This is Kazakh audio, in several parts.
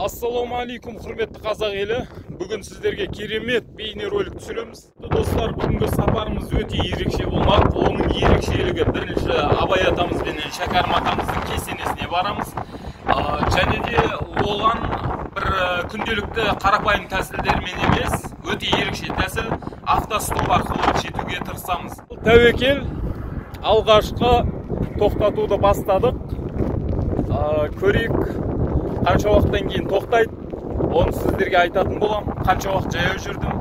Ассаламу алейкум, құрметті қазақ елі. Бүгін сіздерге керемет бейнеролик түсіреміз. Достар, бүгінгі сапарымыз өте ерекше болмақ. Оның ерекшелігі бірінші Абай атамыз бен Шәкәрім атамыздың кесенесіне барамыз. Және де оған бір күнделікті қарапайым тәсілдермен емес, өте ерекше тәсіл автостоп арқылы жетуге тырысамыз. Тәуекел, алғашқы тоқтатуды бастадық. Көрейік қанша уақыттан кейін тоқтайды, оны сіздерге айтатын болам. Қанша уақыт жаяу жүрдім,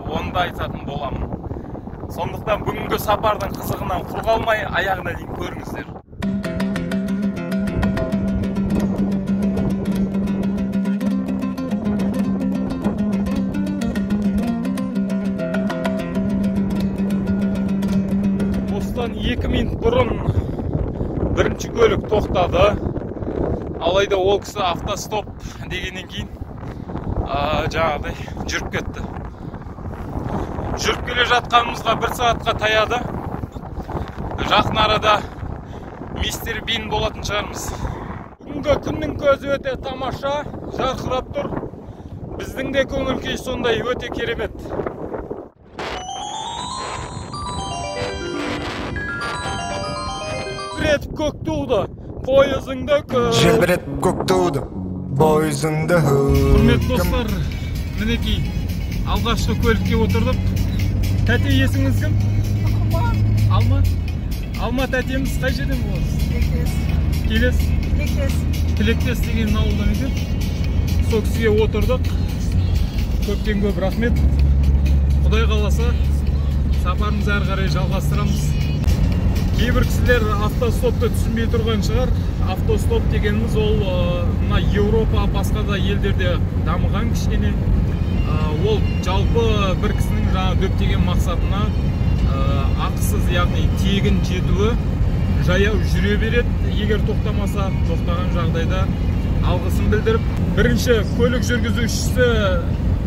оны да айтатын болам. Сондықтан бүгінгі сапардың қызығынан құр қалмай, аяғына дейін көріңіздер. Осыдан 2 минут бұрын бірінші көлік тоқтады. Алайда ол кісі автостоп дегеннен кейін жаңағыдай жүріп кетті. Жүріп келе жатқанымызға 1 сағатқа таяды. Жақын арада мистер Бин болатын шығармыз. Бүгінгі күннің көзі өте тамаша, жарқырап тұр. Біздің де көңіл күй сондай өте керемет. Желбіретіп көк туды, пойызыңды көк. Желбіретіп көк туды, пойызыңды көк. Құрметті достар, мінекей алғашқы көлікке отырдық. Тәте, есіңіз кім? Алма. Алма тәтеміз қай жерден боласыз? Келес. Тілектес деген ауылдан екен. Сол кісіге отырдық. Көптен көп рахмет. Құдай қаласа сапарымызды әрі қарай жалғастырамыз. Кейбір кісілер автостопты түсінбей тұрған шығар. Автостоп дегеніміз ол Еуропа, басқа да елдерде дамыған кішкене. Ол жалпы бір кісінің дөптеген мақсатына ақысыз, яғни тегін жетуі, жаяу жүре береді. Егер тоқтамаса, тоқтаған жағдайда алғысын білдіріп. Бірінші көлік жүргізушісі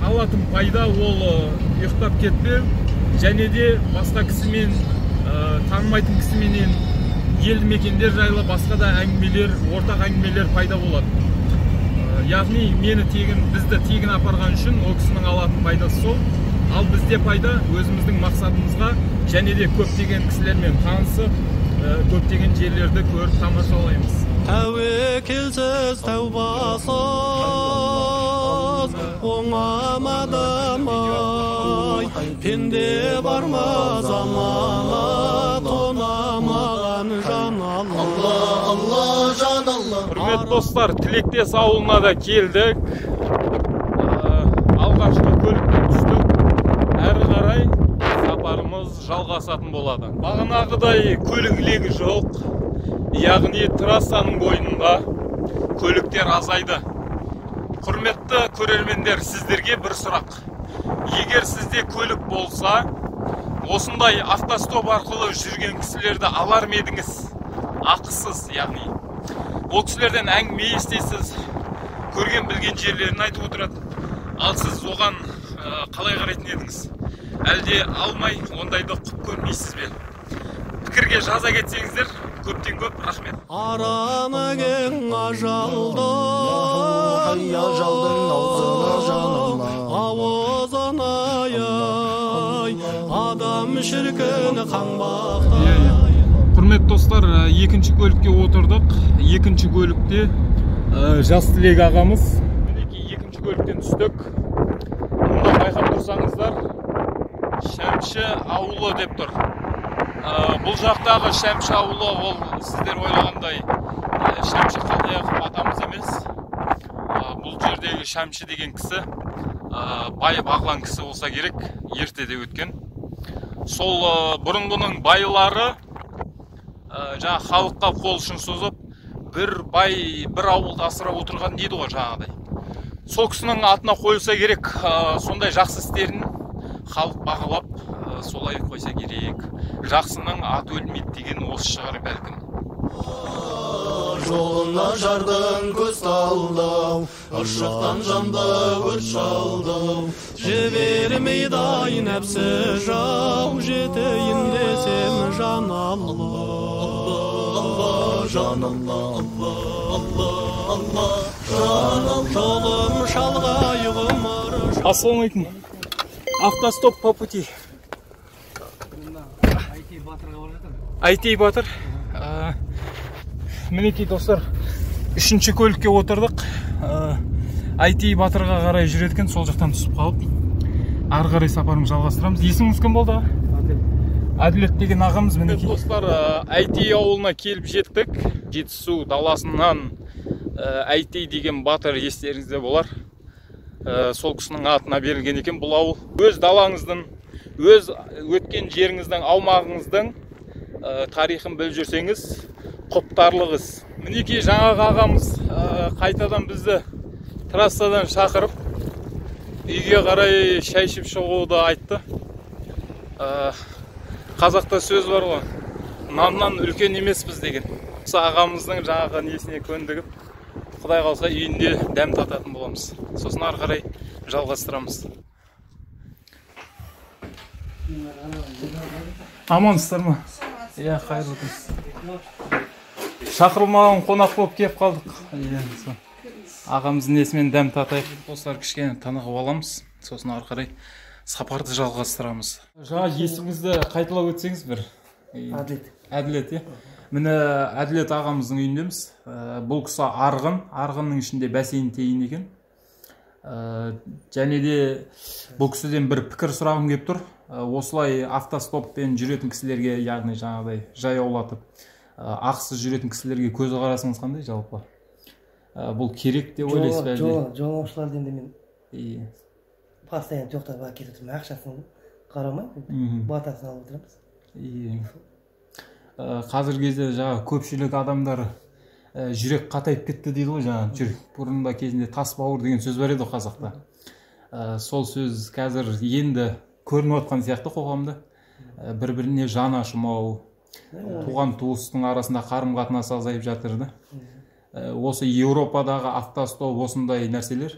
алатын пайда ол ұйықтап кетпеу, және де басқа кісімен танымайтын кісіменен елді мекендер жайлы басқа да әңгімелер, ортақ әңгімелер пайда болады. Яғни бізді тегін апарған үшін ол кісінің алатын пайдасы сол. Ал бізде пайда өзіміздің мақсатымызға, және де көптеген кісілермен танысып, көптеген жерлерді көріп тамашалаймыз. Тәуекелсіз тәубасыз оңамадым ай, пенде барма заманы тонамаған жан Алла, Алла, жан Алла. Құрметті достар, Тілектес ауылына да келдік. Алғашқы көлікке түстік. Әрі қарай сапарымыз жалғасатын болады. Бағанағыдай көлік легі жоқ. Яғни трассаның бойында көліктер азайды. Құрметті көрермендер, сіздерге бір сұрақ. Егер сізде көлік болса, осындай автостоп арқылы жүрген кісілерді алар ма едіңіз? Ақысыз, яғни. Ол кісілерден әңгіме естейсіз, көрген білген жерлерін айтып отырады. Ал сіз оған қалай қарайтын едіңіз? Әлде алмай, ондайды құп көрмейсіз бе? Пікірге жаза кетсеңіздер, көптен көп рахмет. Араны кең ажалдың аузына жаным, ауызына ай, адам шіркіні қаңбақтай. Құрметті достар, екінші көлікке отырдық. Екінші көлікте жас Тілек ағамыз. Мінекей екінші көліктен түстік. Мұнда байқап тұрсаңыздар, Шәмші ауылы деп тұр. Бұл жақтағы Шәмші ауылы, ол сіздер ойлағандай Шәмші Қалдаяқов атамыз емес. Бұл жердегі Шәмші деген кісі бай бағлан кісі болса керек, ертеде өткен. Сол бұрынғының байлары халыққа қол ұшын созып, бір бай, бір ауылды асырап отырған дейді ғой жаңағыдай. Сол кісінің атына қойылса керек, сондай жақсы істерін халық бағалап, солай қойса керек. Жақсының аты өлмейді деген осы шығар бәлкім. Жолына жардың көз талдау, ыршықтан жанды өрт шалдау. Жібермейді ай нәпсі жау, жетейін десем жан Алла, Алла, жан Алла, Алла, Алла. Allah Can Allah Жолым шалғай ғұмыр Ассалаумалейкум. Автостоп по пути. IT Батыр. Мінекей достар, үшінші көлікке отырдық. IT Батырға қарай жүреткен, сол жақтан түсіп қалып, ары қарай сапарымызды жалғастырамыз. Есіңіз кім болды? Әділет деген ағамыз. Мінекей достар, IT ауылына келіп жеттік. Жетісу даласынан IT деген Батыр естеріңізде болар. Сол кісінің атына берілген екен бұл ауыл. Өз далаңыздың, өз өткен жеріңіздің, аумағыңыздың тарихын біліп жүрсеңіз, құптарлығыз. Мінекей жаңағы ағамыз қайтадан бізді трассадан шақырып, үйге қарай шай ішіп шығуды айтты. Қазақта сөз бар ғой, наннан үлкен емеспіз деген. Осы ағамыздың жаңағы несіне көндігіп, Құдай қалса үйінде дәм тататын боламыз. Сосын ары қарай жалғастырамыз. Амансыздар ма? Иә, қайырлы күн. Шақырылмаған қонақ болып келіп қалдық. Ағамыздың несімен дәм татайық. Достар, кішкене танығып аламыз. Сосын ары қарай сапарды жалғастырамыз. Жаңа есіміңізді қайталап өтсеңіз бір. Әділет, е? Міне Әділет ағамыздың үйіндеміз. Бұл кісі арғынның ішінде бәсейін тейін екен. Және де бұл кісіден бір пікір сұрағым келіп тұр. Осылай автостоппен жүретін кісілерге, яғни жаңағыдай жаяулатып, ақысыз жүретін кісілерге көзі қарасыңыз қандай жалпы? Бұл керек деп ойлайсыз ба? Жолаушыларды енді мен постоянно тоқтап әкетіп тұрмын, ақшасын қарамай, батасын алып отырамыз. Қазір кезде жаңа көпшілік адамдар жүрек қатайып кетті дейді ғой, жаңа жүрек бұрында кезінде тас бауыр деген сөз бар еді қазақта. Сол сөз қазір енді көрініп отқан сияқты қоғамда. Бір-біріне жан ашымау, туған туыстың арасында қарым-қатынас азайып жатыр да. Осы Еуропадағы автостоп осындай нәрселер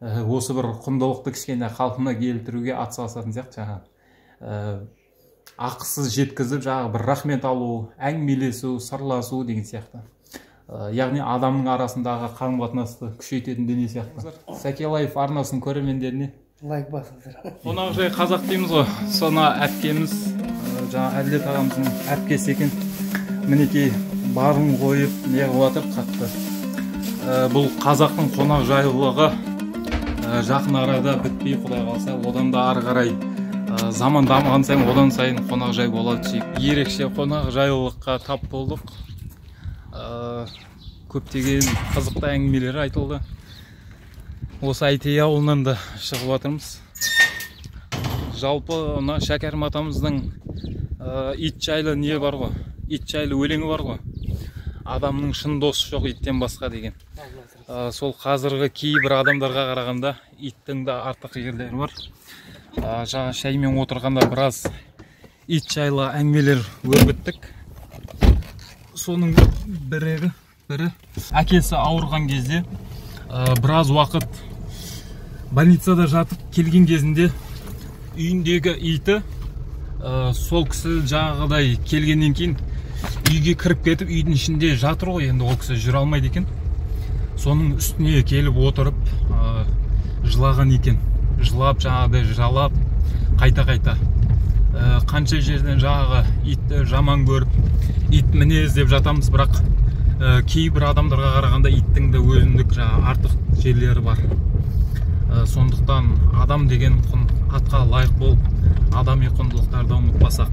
осы бір құндылықты кішкене қалпына келтіруге атсалысатын сияқты жаңа. Ақысыз жеткізіп, жаңағы бір рахмет алу, әңгімелесу, сырласу деген сияқты. Яғни адамның арасындағы қарым-қатынасты күшейтетін дүние сияқты. Сәкелаев арнасының көрермендеріне лайк басыңыздар. Қонақжай қазақ дейміз ғой. Соны әпкеміз, жаңа Әділет ағамыздың әпкесі екен. Мінекей барын қойып, не қылып жатыр қатты. Бұл қазақтың қонақжайлылығы жақын арада бітпей, Құдай қалса, одан да ары қарай заман дамыған сайын одан сайын қонақжай болады. Ерекше қонақжайлылыққа тап болдық. Көптеген қызықты әңгімелер айтылды. Осы IT ауылынан да шығып жатырмыз. Жалпы Шәкәрім атамыздың ит жайлы не бар ғой? Ит жайлы өлеңі бар ғой? Адамның шын досы жоқ иттен басқа деген. Сол қазіргі кейбір адамдарға қарағанда иттің де артық жерлері бар. Жаңа шаймен отырғанда біраз ит жайлы әңгімелер өрбіттік. Соның бірі әкесі ауырған кезде біраз уақыт больницада жатып келген кезінде үйіндегі иті сол кісі жаңағыдай келгеннен кейін үйге кіріп кетіп үйдің ішінде жатыр ғой, енді ол кісі жүре алмайды екен. Соның үстіне келіп отырып жылаған екен. Жылап, жаңағыдай жалап, қайта-қайта. Қанша жерден жаңағы итті жаман көріп, ит мінез деп жатамыз, бірақ кейбір адамдарға қарағанда иттің де өзіндік артық жерлері бар. Сондықтан адам деген атқа лайық болып, адами құндылықтарды ұмытпасақ.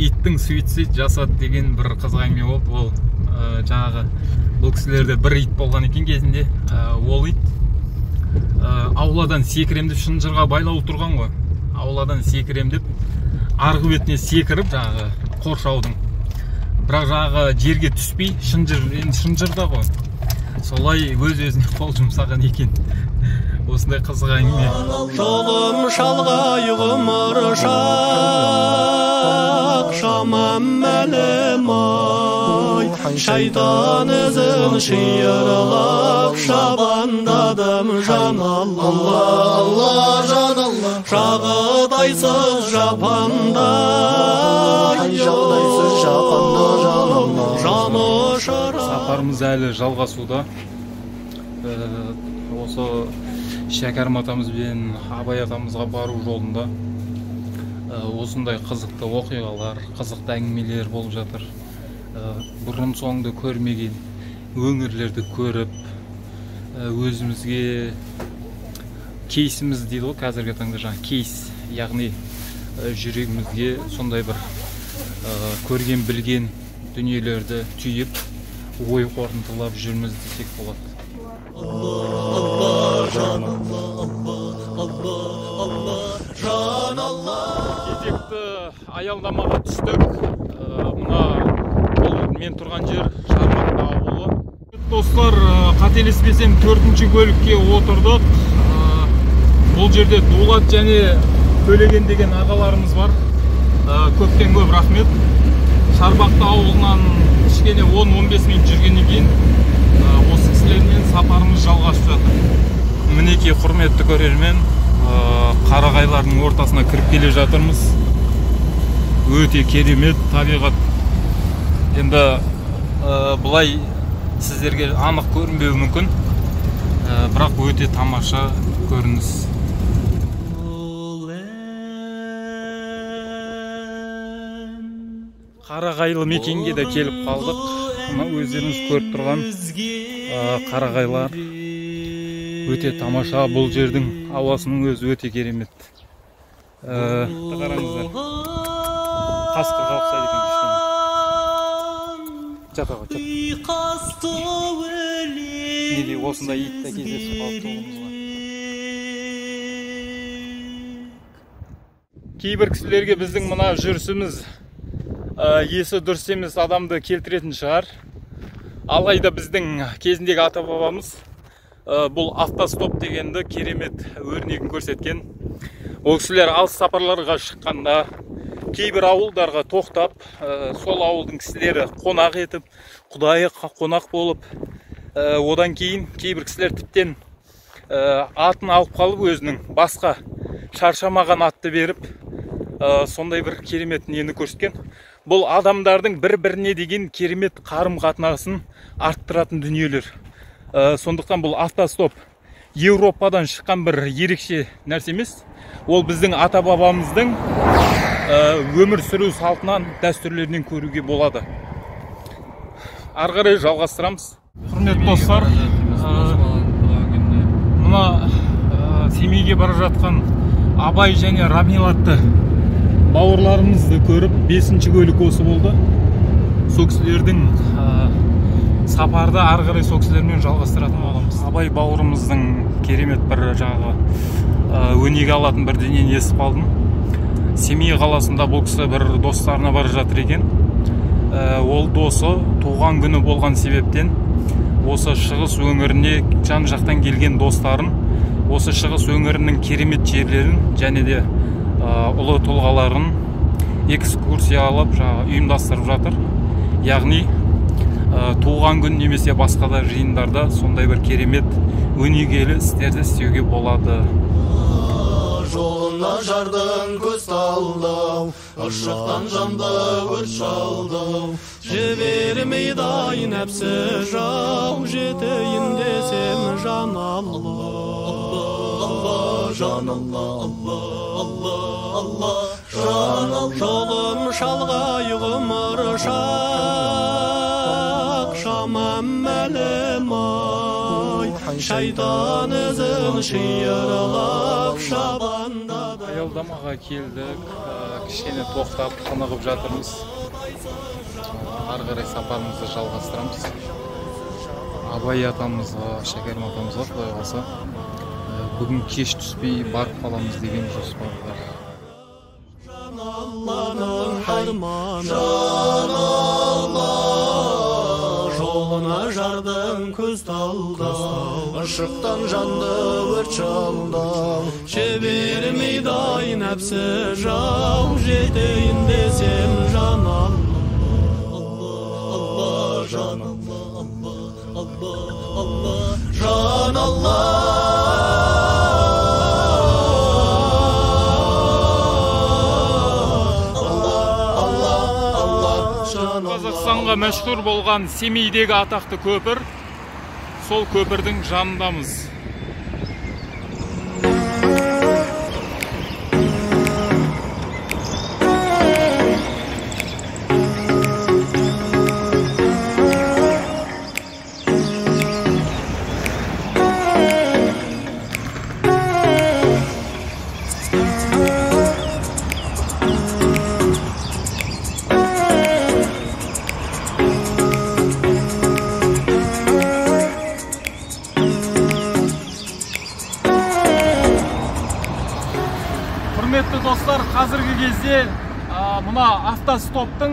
Иттің суицид жасады деген бір қызық әңгіме болды. Ол жаңағы бұл кісілерде бір ит болған екен кезінде. Ол ит ауладан секіремдеп шынжырға байлаулы тұрған ғой. Ауладан секіремдеп арғы бетіне секіріп жаңағы қоршаудың. Бірақ жаңағы жерге түспей, шынжырда ғой. Солай өз-өзіне қол жұмсаған екен. Осындай қызық әңгіме. Жолым шалғай ғұмыр шамам мәлім-ай, шайтан ізін шиырлап шабандадым жан Allah, жан Allah, жағдайсыз жапанда, жағдайсыз жапанда жан Allah. Сапарымыз әлі жалғасуда. Осы Шәкәрім атамыз бен Абай атамызға бару жолында осындай қызықты оқиғалар, қызықты әңгімелер болып жатыр. Бұрын соңды көрмеген өңірлерді көріп, өзімізге кейсіміз дейді ғой, қазіргі таңда жаңа кейс, яғни жүрегімізге сондай бір көрген білген дүниелерді түйіп, ой қорытындылап жүрміз десек болады. Кезекті аялдамаға түстік. Мына мен тұрған жер Шарбақты ауылы. Достар, қателеспесем 4-ші көлікке отырдық. Бұл жерде Дулат және Төлеген деген ағаларымыз бар. Көптен көп рахмет. Шарбақты ауылынан кішкене 10-15 минут жүргеннен кейін осы кісілермен сапарымыз жалғасып жатыр. Мінекей құрметті көрермен, қарағайлардың ортасына кіріп келе жатырмыз. Өте керемет табиғат. Енді бұлай сіздерге анық көрінбеуі мүмкін, бірақ өте тамаша көрініс. Қарағайлы мекенге де келіп қалдық. Өздеріңіз көріп тұрған қарағайлар өте тамаша. Бұл жердің ауасының өзі өте керемет. Қараңыздар. Қасқырға ұқсайды екен кішкене. Жатаға, жат. Неге осында итті кездесіп қалып тұғымызға. Кейбір кісілерге біздің мына жүрісіміз есі дұрыс емес адамды келтіретін шығар. Алайда біздің кезіндегі ата-бабамыз бұл автостоп дегенді керемет өрнегін көрсеткен. Ол кісілер алыс сапарларға шыққанда кейбір ауылдарға тоқтап, сол ауылдың кісілері қонақ етіп, құдайы қонақ болып, одан кейін кейбір кісілер тіптен атын алып қалып өзінің басқа шаршамаған атты беріп, сондай бір керемет нені көрсеткен. Бұл адамдардың бір-біріне деген керемет қарым-қатынасын арттыратын дүниелер. Сондықтан бұл автостоп Еуропадан шыққан бір ерекше нәрсе емес. Ол біздің ата-бабамыздың өмір сүру салтынан, дәстүрлерінен көруге болады. Ары қарай жалғастырамыз. Құрметті достар, мына Семейге бара жатқан Абай және Рамил атты бауырларымызды көріп, 5-ші көлік осы болды. Сол кісілердің сапарды ары қарай сол кісілермен жалғастыратын боламыз. Абай бауырымыздың керемет бір жаңағы өнеге алатын бір дүниені естіп қалдым. Семей қаласында бұл кісі бір достарына бара жатыр екен. Ол досы туған күні болған себептен осы шығыс өңіріне жан жақтан келген достарын, осы шығыс өңірінің керемет жерлерін және де ұлы тұлғаларын экскурсиялап ұйымдастырып жатыр. Яғни туған күн немесе басқа да жиындарда сондай бір керемет өнегелі істерді істеуге болады. Жолына жардың көз талдау, ұршықтан жанды өрт шалдау. Жібермей дайын әпсі жау, жетейін десем жан Алла. Жан Алла, Алла, Алла, жан Алла. Жолым шалғай ғұмыр шақ, шамам мәлім ай, шайтан ізін шиырлап шабанда. Аялдамаға келдік, кішкене тоқтап тынығып жатырмыз. Ары қарай сапарымызды жалғастырамыз. Абай атамызға, Шәкәрім атамызға құдай қалса бүгін кеш түспей барып қаламыз деген жоспар бар. Жан Алланың арманы, жан Алла, жолына жардың көз талдау, ышықтан жанды өрт шалдау. Жібермей дайын әпсі жау, жетейін десем жан Алла, жан Алла, Алла, Алла, жан Алла. Қазақстанға мәшһүр болған Семейдегі атақты көпір. сол көпірдің жанындамыз. Құрметті достар, қазіргі кезде мына автостоптың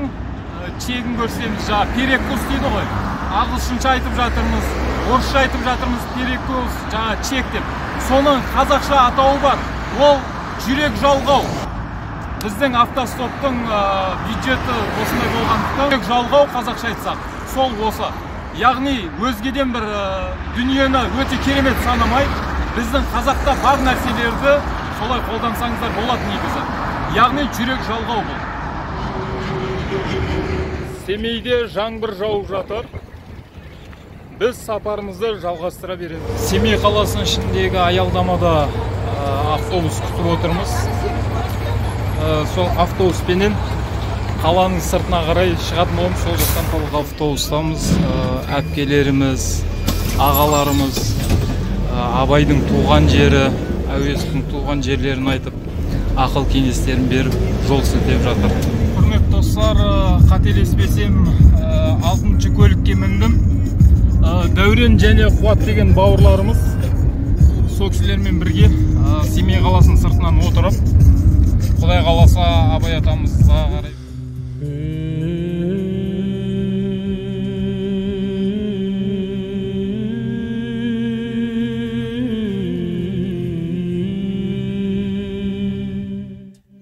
чегін көрсеміз, перекус дейді ғой. Ағылшынша айтып жатырмыз, орысша айтып жатырмыз, перекус, чек деп. Соның қазақша атауы бар. Ол жүрек жалғау. Біздің автостоптың бюджеті осындай болғандықтан, жүрек жалғау қазақша айтсақ, сол осы. Яғни өзгеден бір дүниені өте керемет санамай, біздің қазақта бар нәрселерді солай қолдансаңыздар болады негізі. Яғни жүрек жалғау бұл. Семейде жаңбыр жауып жатыр. Біз сапарымызды жалғастыра береміз. Семей қаласының ішіндегі аялдамада автобус күтіп отырмыз. Сол автобуспенен қаланың сыртына қарай шығатын боламыз. Сол жақтан толық автобустамыз. Әпкелеріміз, ағаларымыз, Абайдың туған жері, Әуезовтің туған жерлерін айтып, ақыл кеңестерін беріп, жол сілтеп жатыр. Құрметті достар, қателеспесем, 6-шы көлікке міндім. Дәурен және Қуат деген бауырларымыз сол кісілермен бірге Семей қаласының сыртынан отырып, Құдай қаласа Абай атамызға қарай.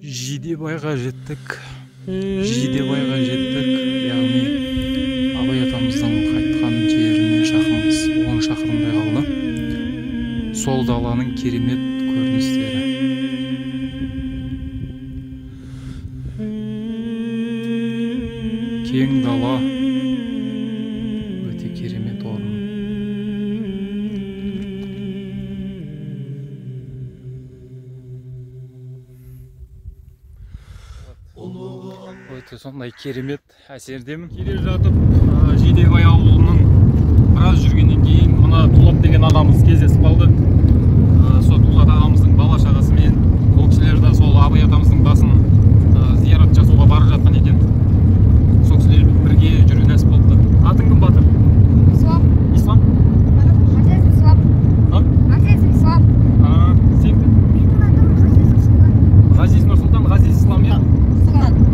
Жидебайға жеттік. Яғни Абай атамыздың қайтқан жеріне жақынбыз. 10 шақырымдай қалды. Сол даланың керемет көріністері. Кең дала, өте керемет орын. Өте сондай керемет әсердемін. Келе жатып, Жидебай ауылының біраз жүргеннен кейін мына Дулат деген ағамыз кездесіп қалды. Сол Дулат ағамыздың бала шағасымен, ол кісілер де сол Абай атамыздың басын зиярат жасауға бара жатқан екен. Сол кісілер бірге жүру нәсіп болды. Атың кім, батыр? Ислам. Ислам? Ислам. Сен кім? Ғазиз Нұрсұлтан, Ғазиз Ислам, иә?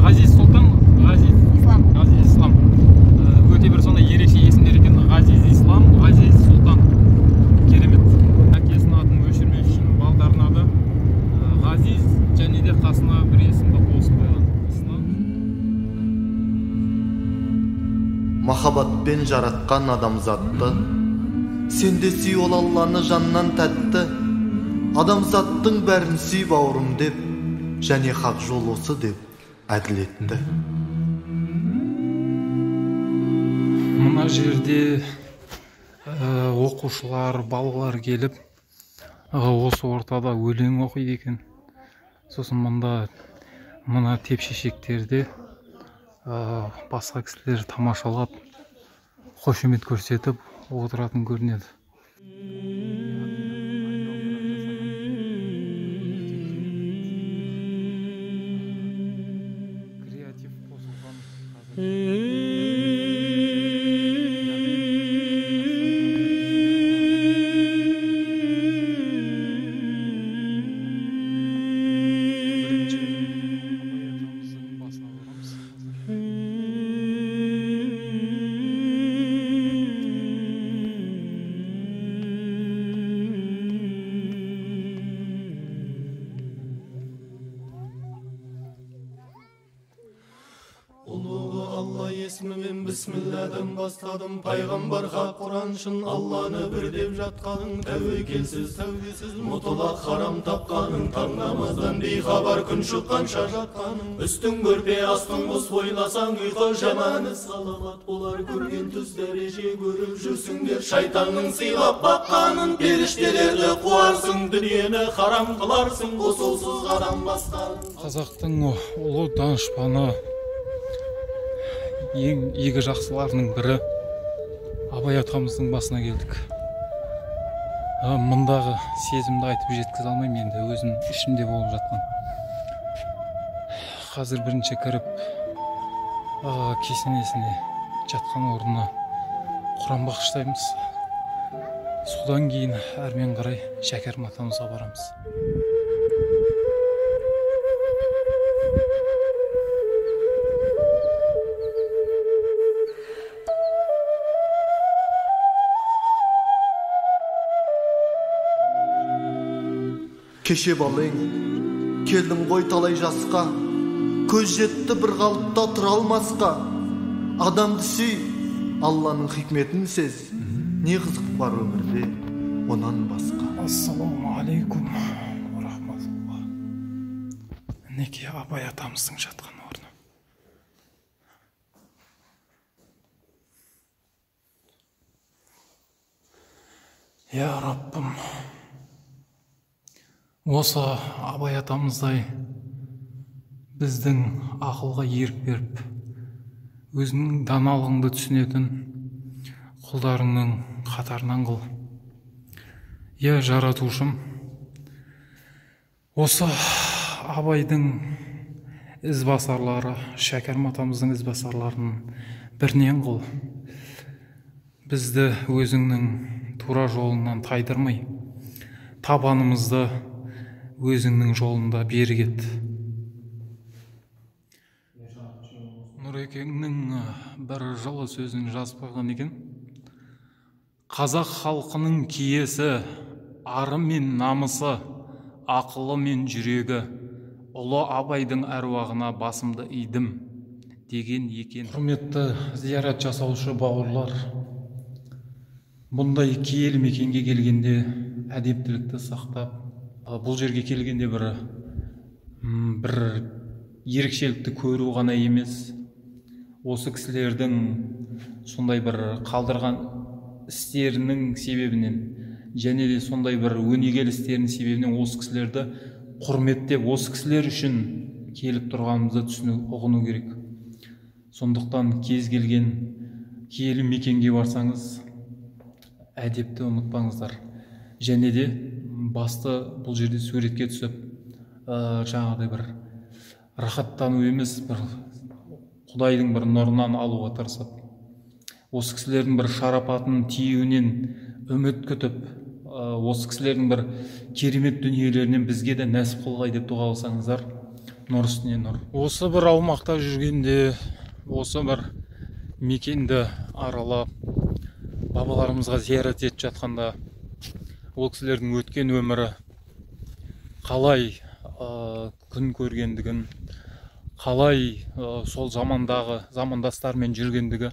Ғазиз Сұлтан, Ғазиз Ислам. Өте бір сондай ерекше есімдер екен. Ғазиз Ислам, Ғазиз Сұлтан. Керемет. Әкесінің атын өшірмес үшін балдарына да Ғазиз және де қасына бір есімді қосып қойған. Ислам. Махаббатпен жаратқан адамзатты, сенде сүй ол Алланы жаннан тәтті. Адамзаттың бәрін сүй бауырым деп, және хақ жол осы деп әділетті. Мына жерде оқушылар, балалар келіп, осы ортада өлең оқиды екен. Сосын мына тепшешектерде басқа кісілер тамашалап, қошемет көрсетіп отыратын көрінеді. Креатив қосылған ismimin bismilladan бастадым пайғамбарға құраншын алланы бір деп жатқаның тәуекелсіз тәубесіз мұтлақ харам тапқаның таң намаздан бейхабар күн шыққанша жатқаның үстің көрпе астың мұз ойласаң ұйқы жаманы саламат болар көрген түс дәреже көріп жүрсіңдер шайтанның сыйлап баққанын періштелерді қуарсың дүниені харам қыларсың қосылсыз қадам басқаның қазақтың ұлы данышпаны ең игі жақсыларының бірі Абай атамыздың басына келдік. Мұндағы сезімді айтып жеткізе алмаймын, енді өзім ішімде болып жатқан. Қазір бірінші кіріп кесенесіне жатқан орнына Құран бағыштаймыз. Содан кейін әрмен қарай Шәкәрім атамызға барамыз. Кеше балың, келдің ғой талай жасқа, көз жетті бір қалыпта тұра алмасқа. Адамды сүй, Алланың хикметін сез, не қызық бар өмірде, онан басқа. Ассаламу алейкум ва рахматулла. Мінекей Абай атамыздың жатқан орны. Я Раббым, осы Абай атамыздай біздің ақылға ерік беріп, өзінің даналығыңды түсінетін құлдарыңның қатарынан қыл. Я жаратушым, осы Абайдың ізбасарлары, Шәкәрім атамыздың ізбасарларының бірінен қыл. Бізді өзіңнің тура жолыңнан тайдырмай, табанымызды өзіңнің жолында берік ет. Нұрекеңнің бір жылы сөзін жазып қойған екен. Қазақ халқының киесі, ары мен намысы, ақылы мен жүрегі, ұлы Абайдың әруағына басымды идім деген екен. Құрметті зиярат жасаушы бауырлар, бұндай киелі мекенге келгенде әдептілікті сақтап, бұл жерге келгенде бір ерекшелікті көру ғана емес, осы кісілердің сондай бір қалдырған істерінің себебінен және де сондай бір өнегелі істерінің себебінен осы кісілерді құрметтеп, осы кісілер үшін келіп тұрғанымызды түсіну, ұғыну керек. Сондықтан кез келген киелі мекенге барсаңыз, әдепті ұмытпаңыздар. Және де басты бұл жерде суретке түсіп, жаңағыдай бір рахаттану емес, бір Құдайдың бір нұрынан алуға тырысып, осы кісілердің бір шарапатын тиюінен үміт күтіп, осы кісілердің бір керемет дүниелерінен бізге де нәсіп қылғай деп дұға қылсаңыздар, нұр үстіне нұр. Осы бір аумақта жүргенде, осы бір мекенді аралап, бабаларымызға зиярат етіп жатқанда, ол кісілердің өткен өмірі қалай күн көргендігін, қалай сол замандастармен жүргендігі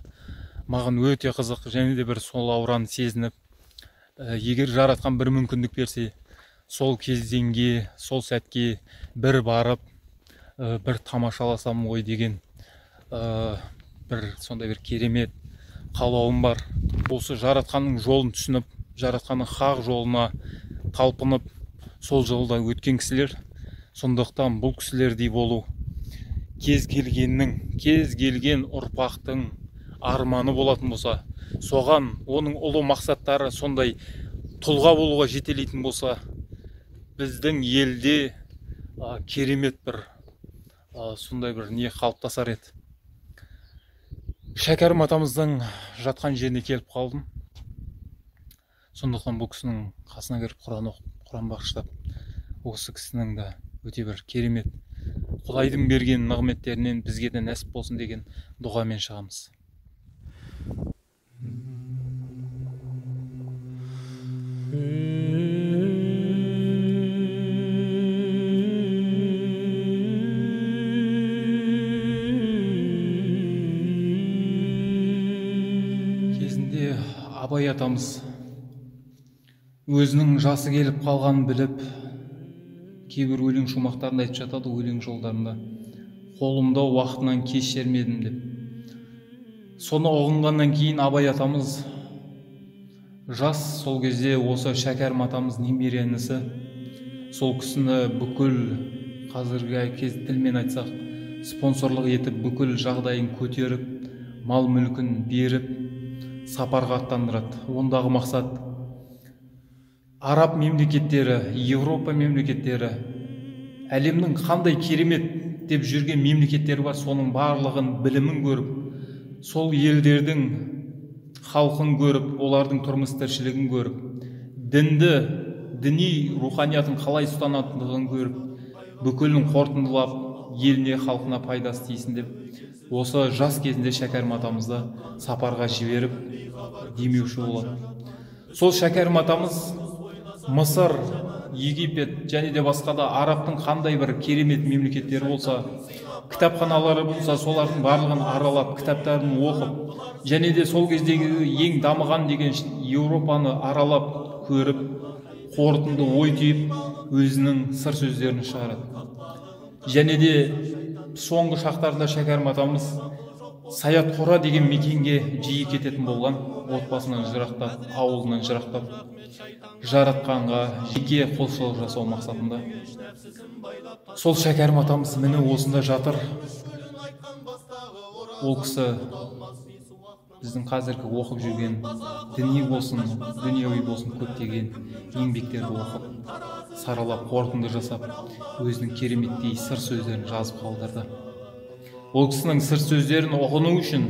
маған өте қызық, және де бір сол аураны сезініп, егер жаратқан бір мүмкіндік берсе, сол кезденге, сол сәтке бір барып, бір тамашаласам ғой деген бір сондай бір керемет қалауым бар. Осы жаратқанның жолын түсініп, жаратқанның хақ жолына талпынып, сол жолда өткен кісілер. Сондықтан бұл кісілердей болу кез келген ұрпақтың арманы болатын болса, соған оның ұлы мақсаттары сондай тұлға болуға жетелейтін болса, біздің елде керемет бір сондай бір не қалыптасар еді. Шәкәрім атамыздың жатқан жеріне келіп қалдым. Сондықтан бұл кісінің қасына кіріп Құран бағыштап, осы кісінің де өте бір керемет Құдайдың берген нығметтерінен бізге де нәсіп болсын деген дұғамен шығамыз. атамыз өзінің жасы келіп қалғанын біліп, кейбір өлең шумақтарында айтып жатады, өлең жолдарында, қолымда уақытынан кеш жермедім деп. Соны ұғынғаннан кейін Абай атамыз жас, сол кезде осы Шәкәрім атамыз немере інісі, сол кісіні бүкіл қазіргі кез тілмен айтсақ спонсорлық етіп, бүкіл жағдайын көтеріп, мал мүлкін беріп, сапарға аттандырады. Ондағы мақсат араб мемлекеттері, Европа мемлекеттері, әлемнің қандай керемет деп жүрген мемлекеттері бар, соның барлығын білімін көріп, сол елдердің халқын көріп, олардың тұрмыс тіршілігін көріп, дінді, діни руханиятын қалай ұстанатындығын көріп, бүкілін қорытындылап, еліне, халқына пайдасы тисін деп, осы жас кезінде Шәкәрім атамызды сапарға жіберіп, демеуші болады. Сол Шәкәрім атамыз Мысыр, Египет және де басқа да арабтың қандай бір керемет мемлекеттері болса, кітапханалары болса, солардың барлығын аралап, кітаптарын оқып, және де сол кездегі ең дамыған деген Еуропаны аралап, көріп, қорытынды ой түйіп, өзінің сыр сөздерін шығарады. Және де соңғы шақтарында Шәкәрім атамыз Саят Қора деген мекенге жиі кететін болған, отбасынан жырақтап, ауылынан жырақтап, жаратқанға жеке құлшылық жасау мақсатында. Сол Шәкәрім атамыз міне осында жатыр. Ол кісі біздің қазіргі оқып жүрген діни болсын, дүниеви болсын көптеген еңбектерді оқып, саралап, қорытынды жасап, өзінің кереметтей сыр сөздерін жазып қалдырды. Ол кісінің сыр сөздерін ұғыну үшін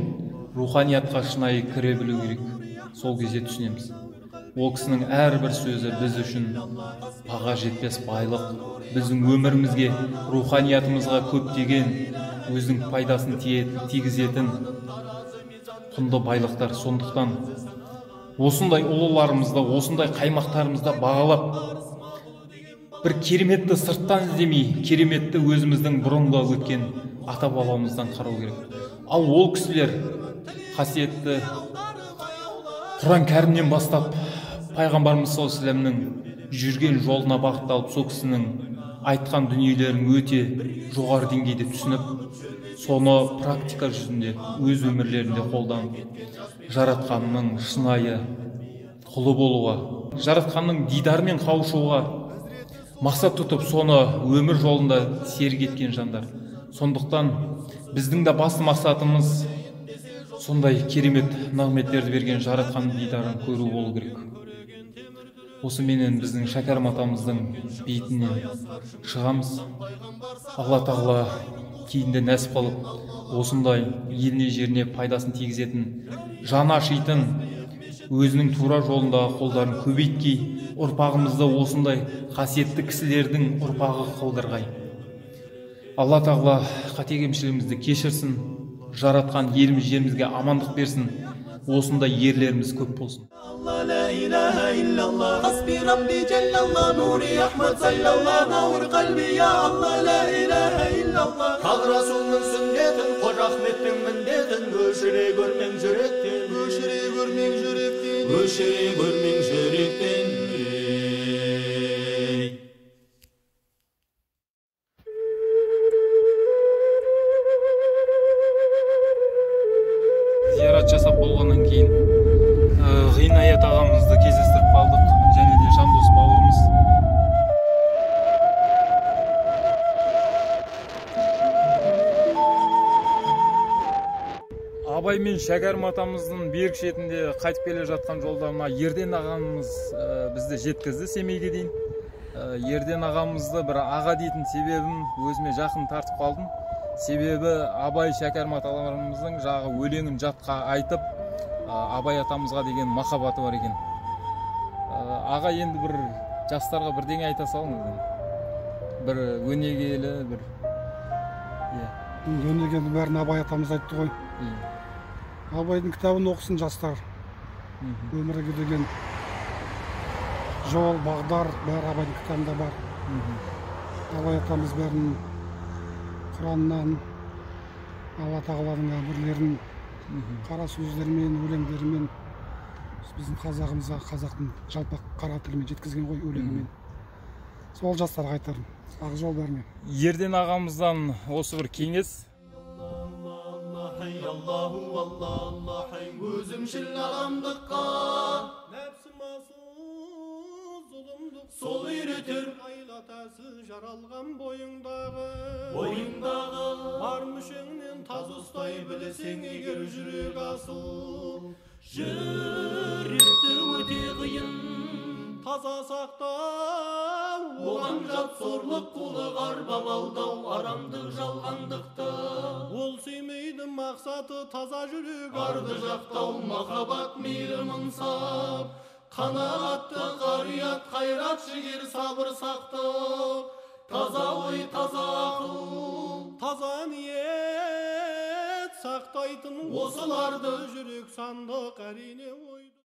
руханиятқа шынайы кіре білу керек. Сол кезде түсінеміз. Ол кісінің әрбір сөзі біз үшін баға жетпес байлық, біздің өмірімізге, руханиятымызға көптеген өзінің пайдасын тигізетін құнды байлықтар. Сондықтан осындай ұлыларымызды, осындай қаймақтарымызды бағалап, бір кереметті сырттан іздемей, кереметті өзіміздің бұрынғы өткен ата-бабамыздан қарау керек. Ал ол кісілер қасиетті Құран кәрімнен бастап, пайғамбарымыз саллаллаху алейхи вассаламның жүрген жолына бағытталып, сол кісінің айтқан дүниелерін өте жоғары деңгейде түсініп, соны практика жүзінде, өз өмірлерінде қолданып, жаратқанның шынайы құлы болуға, жаратқанның дидарымен қауышуға мақсат тұтып, соны өмір жолында серік еткен жандар. Сондықтан біздің де басты мақсатымыз сондай керемет нығметтерді берген жаратқан дидарын көру болу керек. Осы менен біздің Шәкәрім атамыздың бейітінен шығамыз. Алла тағала кейінде нәсіп қылып, осындай еліне жеріне пайдасын тигізетін, жаны ашитын, өзінің тура жолындағы қолдарын көбейткей, ұрпағымызды осындай қасиетті кісілердің ұрпағы қылдырғай. Алла тағала қате кемшілігімізді кешірсін, жаратқан еліміз жерімізге амандық берсін, осындай ерлеріміз көп болсын. Allah la ilaha illallah hasbi rabbi jallallah nuri ahmad sallallah nawr qalbi ya Allah la ilaha illallah Hak Rasul'nun sünnetin Hoca Ahmet'in mindetin Öşüre görmen yürekten Öşüre görmen yürekten Öşüre görmen yürekten Ziyaret жасап болғаннан кейін Ғинаят ағамызды кездестіріп қалдық, және де Жандос бауырымыз. Абай мен Шәкәрім атамыздың берік шетінде қайтып келе жатқан жолдарына Ерден ағамыз бізді жеткізді Семейге дейін. Ерден ағамызды бір аға дейтін себебім өзіме жақын тартып қалдым. Себебі Абай Шәкәрім аталарымыздың жағы өлеңін жатқа айтып, Абай атамызға деген махаббаты бар екен. Аға енді бір жастарға бірдеңе айта салыңыз. Бір өнегелі, бір... Өнегелі бәрін Абай атамыз айтты ғой. Абайдың кітабын оқысын жастар. Өмірге деген жол, бағдар бәрі Абайдың кітабында бар. Абай атамыз бәрін Құраннан, Алла тағаланың әмірлерін қара сөздермен, өлеңдермен біздің қазағымызға қазақтың жалпақ қара тілімен жеткізген ғой өлеңімен. Сол жастарға айтарым, ақ жол бәріне. Ерден ағамыздан осы бір кеңес. Өзімшіл адамдыққа нәпсім асыл зұлымдық сол үйретер айлатасы жаралған бойыңдағы бар мүшеңнен таз ұстай білесең егер жүрек асыл жүректі өте қиын таза сақтау оған жат зорлық қулық арбап алдау арамдық жалғандықты ол сүймейді мақсаты таза жүрек арды жақтау махаббат мейірім ынсап қанағатты қарият қайрат жігер сабыр сақтық таза ой таза ақыл таза ниет сақтайтын осыларды жүрек сандық әрине ой